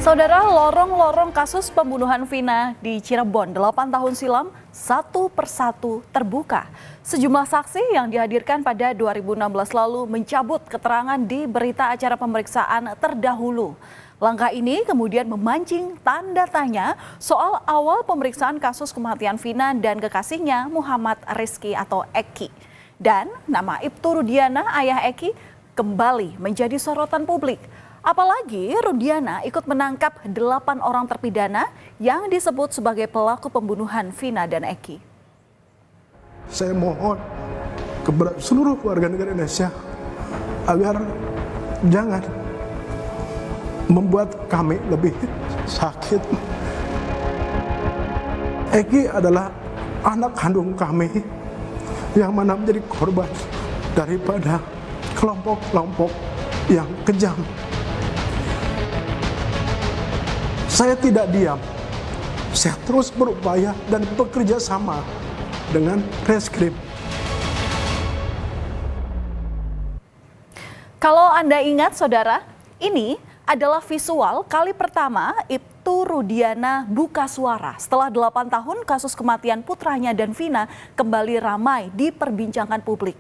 Saudara, lorong-lorong kasus pembunuhan Vina di Cirebon 8 tahun silam satu persatu terbuka. Sejumlah saksi yang dihadirkan pada 2016 lalu mencabut keterangan di berita acara pemeriksaan terdahulu. Langkah ini kemudian memancing tanda tanya soal awal pemeriksaan kasus kematian Vina dan kekasihnya Muhammad Rizky atau Eki. Dan nama Ibtu Rudiana, ayah Eki, kembali menjadi sorotan publik. Apalagi Rudiana ikut menangkap 8 orang terpidana yang disebut sebagai pelaku pembunuhan Vina dan Eki. Saya mohon kepada seluruh warga negara Indonesia agar jangan membuat kami lebih sakit. Eki adalah anak kandung kami yang mana menjadi korban daripada kelompok-kelompok yang kejam. Saya tidak diam, saya terus berupaya dan bekerja sama dengan Reskrim. Kalau Anda ingat saudara, ini adalah visual kali pertama Ibtu Rudiana buka suara setelah 8 tahun kasus kematian putranya dan Vina kembali ramai diperbincangkan publik.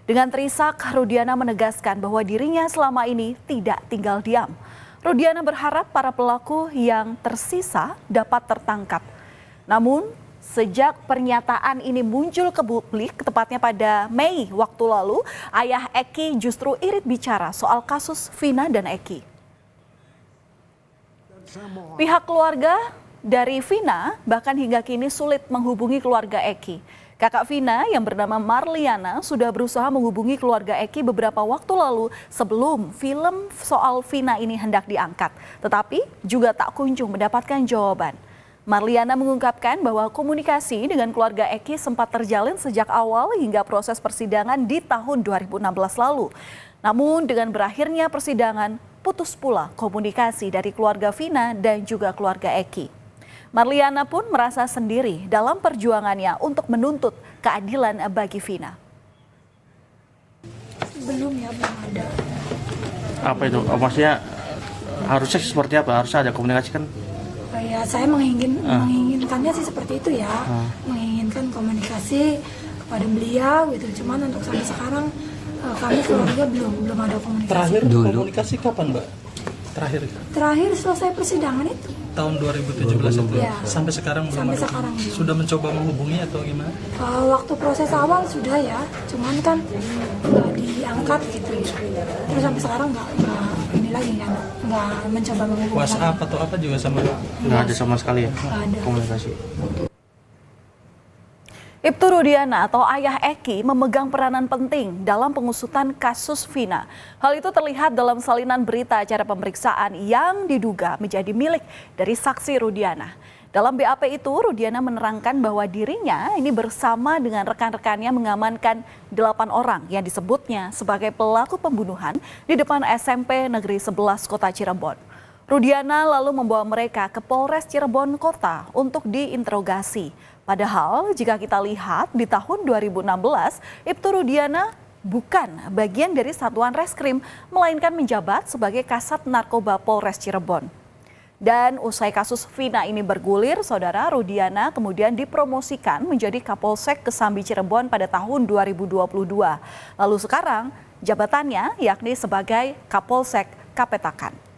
Dengan terisak, Rudiana menegaskan bahwa dirinya selama ini tidak tinggal diam. Rudiana berharap para pelaku yang tersisa dapat tertangkap. Namun, sejak pernyataan ini muncul ke publik, tepatnya pada Mei waktu lalu, ayah Eki justru irit bicara soal kasus Vina dan Eki. Pihak keluarga dari Vina bahkan hingga kini sulit menghubungi keluarga Eki. Kakak Vina yang bernama Marliana sudah berusaha menghubungi keluarga Eki beberapa waktu lalu sebelum film soal Vina ini hendak diangkat. Tetapi juga tak kunjung mendapatkan jawaban. Marliana mengungkapkan bahwa komunikasi dengan keluarga Eki sempat terjalin sejak awal hingga proses persidangan di tahun 2016 lalu. Namun dengan berakhirnya persidangan, putus pula komunikasi dari keluarga Vina dan juga keluarga Eki. Marliana pun merasa sendiri dalam perjuangannya untuk menuntut keadilan bagi Vina. Belum ada. Apa itu? Maksudnya harusnya seperti apa? Harusnya ada komunikasi kan? Ya saya menginginkannya sih seperti itu ya. Menginginkan komunikasi kepada beliau gitu. Cuman untuk sampai sekarang kami keluarga belum ada komunikasi. Terakhir komunikasi kapan, Mbak? Terakhir selesai persidangan itu. Tahun 2017 itu. Ya. Sampai sekarang belum ada. Sekarang belum. Sudah mencoba menghubungi atau gimana? Waktu proses awal sudah ya, cuman kan nggak diangkat gitu. Terus sampai sekarang nggak ini lagi kan, nggak mencoba menghubungi. WhatsApp atau apa juga sama? Nggak ada sama sekali ya ada komunikasi. Ibtu Rudiana atau ayah Eki memegang peranan penting dalam pengusutan kasus Vina. Hal itu terlihat dalam salinan berita acara pemeriksaan yang diduga menjadi milik dari saksi Rudiana. Dalam BAP itu, Rudiana menerangkan bahwa dirinya ini bersama dengan rekan-rekannya mengamankan 8 orang yang disebutnya sebagai pelaku pembunuhan di depan SMP Negeri 11 Kota Cirebon. Rudiana lalu membawa mereka ke Polres Cirebon Kota untuk diinterogasi. Padahal jika kita lihat di tahun 2016, Ibtu Rudiana bukan bagian dari Satuan Reskrim, melainkan menjabat sebagai Kasat Narkoba Polres Cirebon. Dan usai kasus Vina ini bergulir, saudara, Rudiana kemudian dipromosikan menjadi Kapolsek Kesambi Cirebon pada tahun 2022. Lalu sekarang jabatannya yakni sebagai Kapolsek Kapetakan.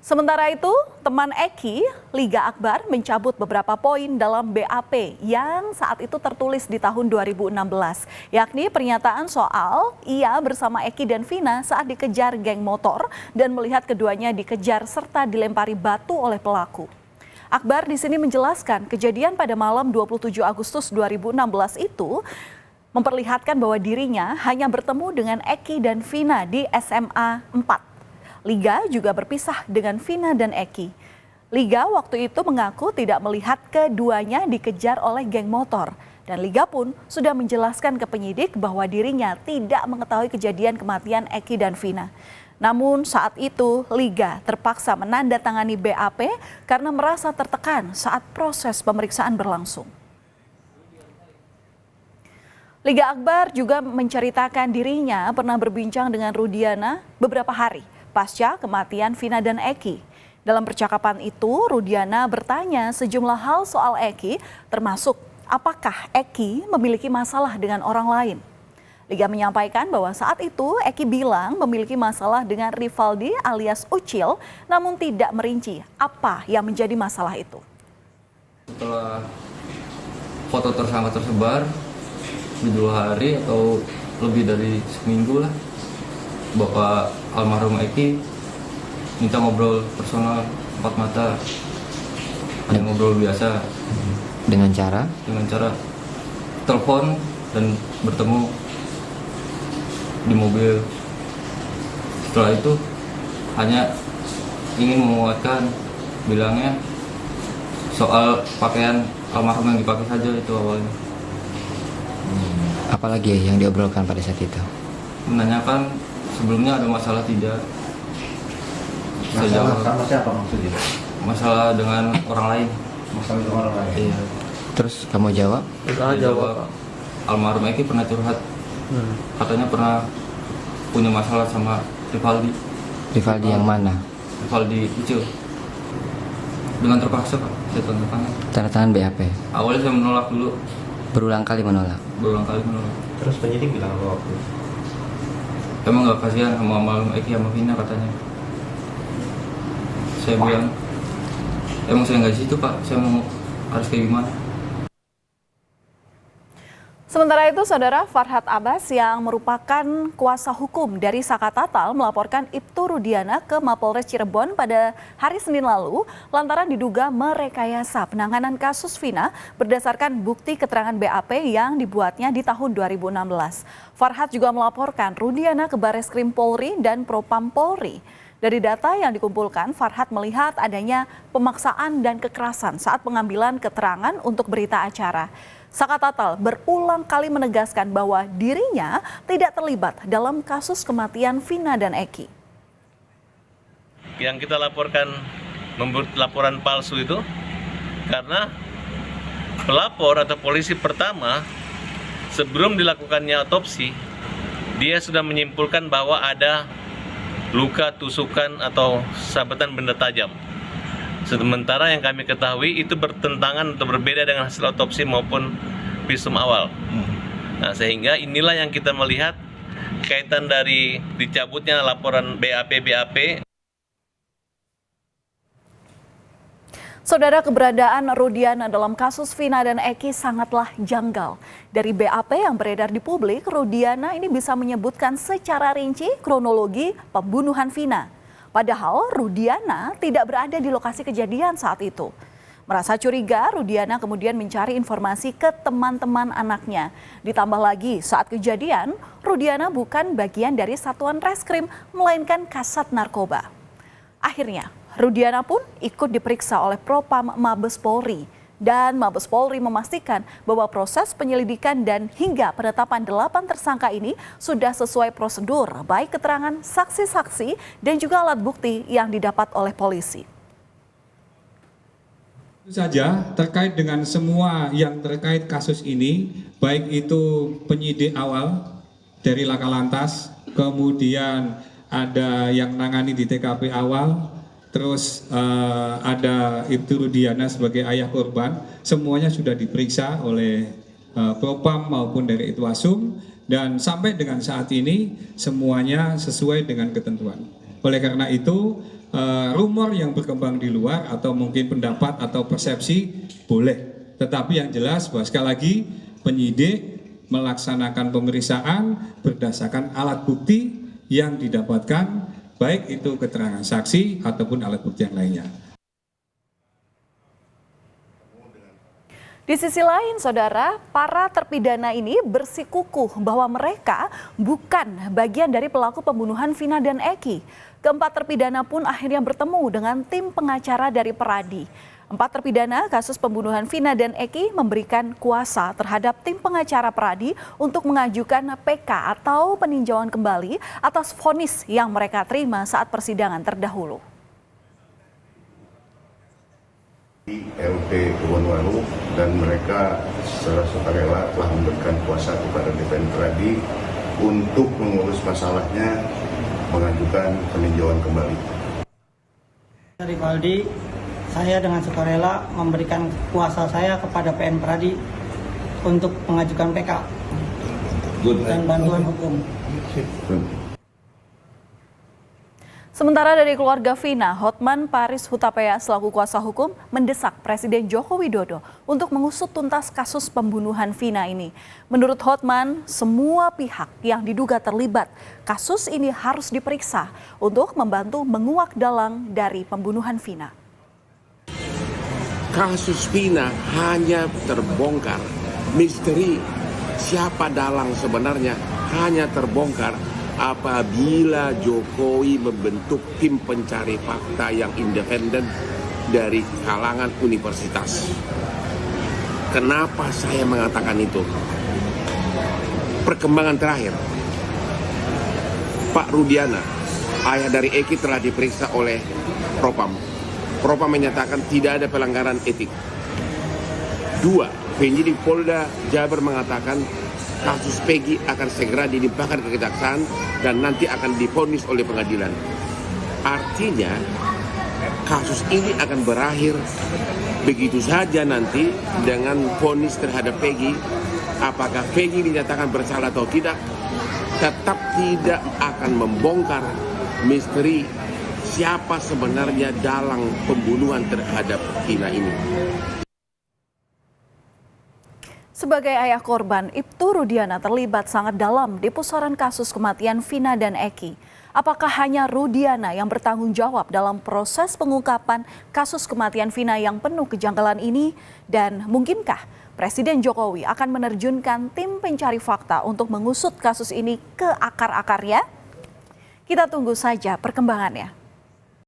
Sementara itu, teman Eki, Liga Akbar, mencabut beberapa poin dalam BAP yang saat itu tertulis di tahun 2016, yakni pernyataan soal ia bersama Eki dan Vina saat dikejar geng motor dan melihat keduanya dikejar serta dilempari batu oleh pelaku. Akbar di sini menjelaskan kejadian pada malam 27 Agustus 2016 itu memperlihatkan bahwa dirinya hanya bertemu dengan Eki dan Vina di SMA 4. Liga juga berpisah dengan Vina dan Eki. Liga waktu itu mengaku tidak melihat keduanya dikejar oleh geng motor. Dan Liga pun sudah menjelaskan ke penyidik bahwa dirinya tidak mengetahui kejadian kematian Eki dan Vina. Namun saat itu Liga terpaksa menandatangani BAP karena merasa tertekan saat proses pemeriksaan berlangsung. Liga Akbar juga menceritakan dirinya pernah berbincang dengan Rudiana beberapa hari pasca kematian Vina dan Eki. Dalam percakapan itu, Rudiana bertanya sejumlah hal soal Eki, termasuk apakah Eki memiliki masalah dengan orang lain. Liga menyampaikan bahwa saat itu Eki bilang memiliki masalah dengan Rivaldi alias Ucil, namun tidak merinci apa yang menjadi masalah itu. Setelah foto tersangka tersebar di 2 hari atau lebih dari seminggu lah, Bapak almarhum Eki minta ngobrol personal 4 mata, hanya ngobrol biasa dengan cara telepon dan bertemu di mobil. Setelah itu hanya ingin menguatkan, bilangnya soal pakaian almarhum yang dipakai saja itu awalnya. Apalagi yang diobrolkan pada saat itu? Menanyakan sebelumnya ada masalah tidak. Masalah sama siapa maksudnya? Masalah dengan orang lain. Masalah dengan orang lain? Iya. Terus kamu jawab? Dia jawab, almarhum Eki pernah curhat. Katanya pernah punya masalah sama Rivaldi. Rivaldi yang mana? Rivaldi Ucil. Dengan terpaksa Pak, saya tanda tangan. Tanda tangan BAP? Awalnya saya menolak dulu. Berulang kali menolak? Berulang kali menolak. Terus penyidik bilang apa waktu? Emang gak kasihan sama almarhum Eki sama Vina katanya. Saya bilang, emang saya nggak di situ Pak, saya mau harus kayak gimana? Sementara itu, Saudara, Farhad Abbas yang merupakan kuasa hukum dari Saka Tatal melaporkan Ibtu Rudiana ke Mapolres Cirebon pada hari Senin lalu lantaran diduga merekayasa penanganan kasus Vina berdasarkan bukti keterangan BAP yang dibuatnya di tahun 2016. Farhad juga melaporkan Rudiana ke Bareskrim Polri dan Propam Polri. Dari data yang dikumpulkan, Farhad melihat adanya pemaksaan dan kekerasan saat pengambilan keterangan untuk berita acara. Saka Tatal berulang kali menegaskan bahwa dirinya tidak terlibat dalam kasus kematian Vina dan Eki. Yang kita laporkan membuat laporan palsu itu karena pelapor atau polisi pertama sebelum dilakukannya otopsi, dia sudah menyimpulkan bahwa ada luka tusukan atau sabetan benda tajam. Sementara yang kami ketahui itu bertentangan atau berbeda dengan hasil otopsi maupun visum awal. Nah, sehingga inilah yang kita melihat kaitan dari dicabutnya laporan BAP. Saudara, keberadaan Rudiana dalam kasus Vina dan Eki sangatlah janggal. Dari BAP yang beredar di publik, Rudiana ini bisa menyebutkan secara rinci kronologi pembunuhan Vina. Padahal Rudiana tidak berada di lokasi kejadian saat itu. Merasa curiga, Rudiana kemudian mencari informasi ke teman-teman anaknya. Ditambah lagi, saat kejadian, Rudiana bukan bagian dari satuan reskrim, melainkan kasat narkoba. Akhirnya, Rudiana pun ikut diperiksa oleh Propam Mabes Polri. Dan Mabes Polri memastikan bahwa proses penyelidikan dan hingga penetapan 8 tersangka ini sudah sesuai prosedur, baik keterangan saksi-saksi dan juga alat bukti yang didapat oleh polisi. Itu saja terkait dengan semua yang terkait kasus ini, baik itu penyidik awal dari Laka Lantas, kemudian ada yang nangani di TKP awal, terus ada Ibtu Rudiana sebagai ayah korban, semuanya sudah diperiksa oleh Propam maupun dari Itwasum, dan sampai dengan saat ini semuanya sesuai dengan ketentuan. Oleh karena itu, rumor yang berkembang di luar atau mungkin pendapat atau persepsi boleh, tetapi yang jelas bahwa sekali lagi penyidik melaksanakan pemeriksaan berdasarkan alat bukti yang didapatkan, baik itu keterangan saksi ataupun alat bukti yang lainnya. Di sisi lain, Saudara, para terpidana ini bersikukuh bahwa mereka bukan bagian dari pelaku pembunuhan Vina dan Eki. Keempat terpidana pun akhirnya bertemu dengan tim pengacara dari Peradi. 4 terpidana kasus pembunuhan Vina dan Eki memberikan kuasa terhadap tim pengacara Peradi untuk mengajukan PK atau peninjauan kembali atas vonis yang mereka terima saat persidangan terdahulu. LP Kebonwaru dan mereka secara sukarela telah memberikan kuasa kepada DPN Peradi untuk mengurus masalahnya mengajukan peninjauan kembali. Rivaldi, saya dengan sukarela memberikan kuasa saya kepada PN Pradi untuk mengajukan PK dan bantuan hukum. Sementara dari keluarga Vina, Hotman Paris Hutapea selaku kuasa hukum mendesak Presiden Joko Widodo untuk mengusut tuntas kasus pembunuhan Vina ini. Menurut Hotman, semua pihak yang diduga terlibat kasus ini harus diperiksa untuk membantu menguak dalang dari pembunuhan Vina. Kasus Vina hanya terbongkar, misteri siapa dalang sebenarnya hanya terbongkar apabila Jokowi membentuk tim pencari fakta yang independen dari kalangan universitas. Kenapa saya mengatakan itu? Perkembangan terakhir, Pak Rudiana, ayah dari Eki, telah diperiksa oleh Propam. Propam menyatakan tidak ada pelanggaran etik. 2, penyidik Polda Jabar mengatakan kasus Peggy akan segera dilimpahkan ke kejaksaan dan nanti akan divonis oleh pengadilan. Artinya kasus ini akan berakhir begitu saja nanti dengan vonis terhadap Peggy. Apakah Peggy dinyatakan bersalah atau tidak, tetap tidak akan membongkar misteri siapa sebenarnya dalang pembunuhan terhadap Vina ini. Sebagai ayah korban, Ibtu Rudiana terlibat sangat dalam di pusaran kasus kematian Vina dan Eki. Apakah hanya Rudiana yang bertanggung jawab dalam proses pengungkapan kasus kematian Vina yang penuh kejanggalan ini? Dan mungkinkah Presiden Jokowi akan menerjunkan tim pencari fakta untuk mengusut kasus ini ke akar-akarnya? Kita tunggu saja perkembangannya.